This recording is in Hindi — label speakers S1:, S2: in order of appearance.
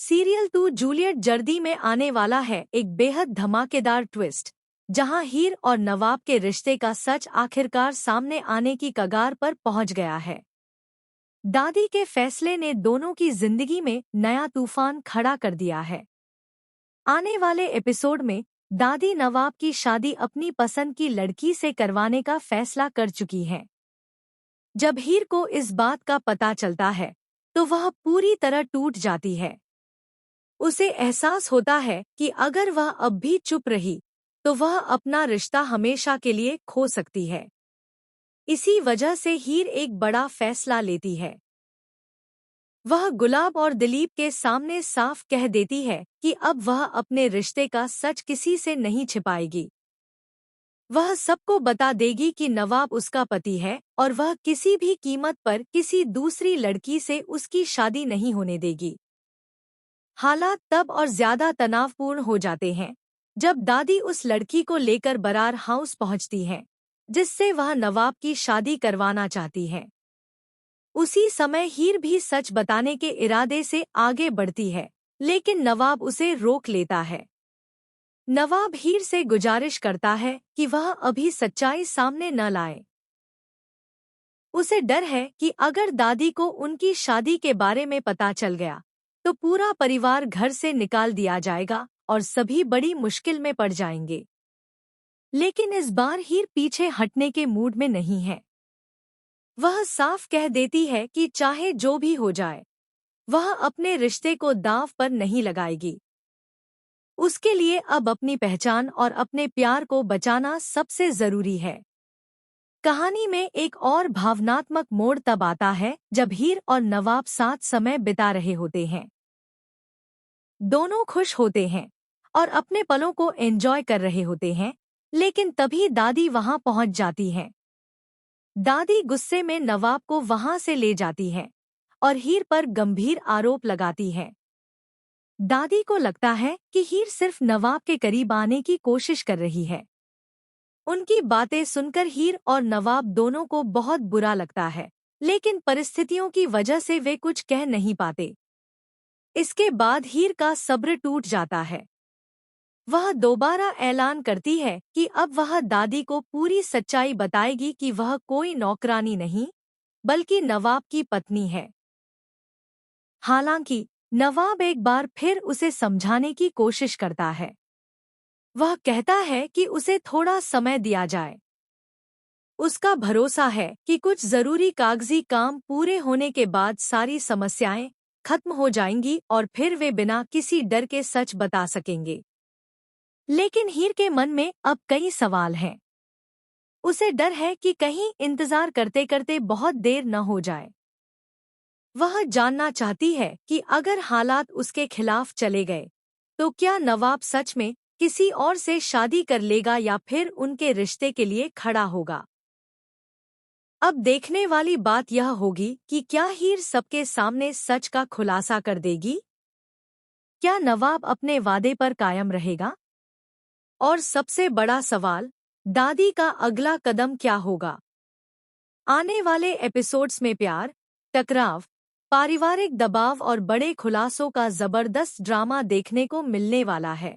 S1: सीरियल 2 जूलियट जल्दी में आने वाला है एक बेहद धमाकेदार ट्विस्ट, जहां हीर और नवाब के रिश्ते का सच आखिरकार सामने आने की कगार पर पहुंच गया है। दादी के फैसले ने दोनों की जिंदगी में नया तूफान खड़ा कर दिया है। आने वाले एपिसोड में दादी नवाब की शादी अपनी पसंद की लड़की से करवाने का फैसला कर चुकी हैं। जब हीर को इस बात का पता चलता है तो वह पूरी तरह टूट जाती है। उसे एहसास होता है कि अगर वह अब भी चुप रही तो वह अपना रिश्ता हमेशा के लिए खो सकती है। इसी वजह से हीर एक बड़ा फैसला लेती है। वह गुलाब और दिलीप के सामने साफ कह देती है कि अब वह अपने रिश्ते का सच किसी से नहीं छिपाएगी। वह सबको बता देगी कि नवाब उसका पति है और वह किसी भी कीमत पर किसी दूसरी लड़की से उसकी शादी नहीं होने देगी। हालात तब और ज्यादा तनावपूर्ण हो जाते हैं जब दादी उस लड़की को लेकर बरार हाउस पहुंचती हैं, जिससे वह नवाब की शादी करवाना चाहती है। उसी समय हीर भी सच बताने के इरादे से आगे बढ़ती है, लेकिन नवाब उसे रोक लेता है। नवाब हीर से गुजारिश करता है कि वह अभी सच्चाई सामने न लाए। उसे डर है कि अगर दादी को उनकी शादी के बारे में पता चल गया तो पूरा परिवार घर से निकाल दिया जाएगा और सभी बड़ी मुश्किल में पड़ जाएंगे। लेकिन इस बार हीर पीछे हटने के मूड में नहीं है। वह साफ कह देती है कि चाहे जो भी हो जाए, वह अपने रिश्ते को दांव पर नहीं लगाएगी। उसके लिए अब अपनी पहचान और अपने प्यार को बचाना सबसे जरूरी है। कहानी में एक और भावनात्मक मोड़ तब आता है जब हीर और नवाब साथ समय बिता रहे होते हैं। दोनों खुश होते हैं और अपने पलों को एंजॉय कर रहे होते हैं, लेकिन तभी दादी वहां पहुंच जाती हैं। दादी गुस्से में नवाब को वहां से ले जाती है और हीर पर गंभीर आरोप लगाती है। दादी को लगता है कि हीर सिर्फ नवाब के करीब आने की कोशिश कर रही है। उनकी बातें सुनकर हीर और नवाब दोनों को बहुत बुरा लगता है, लेकिन परिस्थितियों की वजह से वे कुछ कह नहीं पाते। इसके बाद हीर का सब्र टूट जाता है। वह दोबारा ऐलान करती है कि अब वह दादी को पूरी सच्चाई बताएगी कि वह कोई नौकरानी नहीं, बल्कि नवाब की पत्नी है। हालांकि नवाब एक बार फिर उसे समझाने की कोशिश करता है। वह कहता है कि उसे थोड़ा समय दिया जाए। उसका भरोसा है कि कुछ जरूरी कागजी काम पूरे होने के बाद सारी समस्याएं खत्म हो जाएंगी और फिर वे बिना किसी डर के सच बता सकेंगे। लेकिन हीर के मन में अब कई सवाल हैं। उसे डर है कि कहीं इंतजार करते करते बहुत देर न हो जाए। वह जानना चाहती है कि अगर हालात उसके खिलाफ चले गए तो क्या नवाब सच में किसी और से शादी कर लेगा या फिर उनके रिश्ते के लिए खड़ा होगा। अब देखने वाली बात यह होगी कि क्या हीर सबके सामने सच का खुलासा कर देगी? क्या नवाब अपने वादे पर कायम रहेगा? और सबसे बड़ा सवाल, दादी का अगला कदम क्या होगा? आने वाले एपिसोड्स में प्यार, टकराव, पारिवारिक दबाव और बड़े खुलासों का जबरदस्त ड्रामा देखने को मिलने वाला है।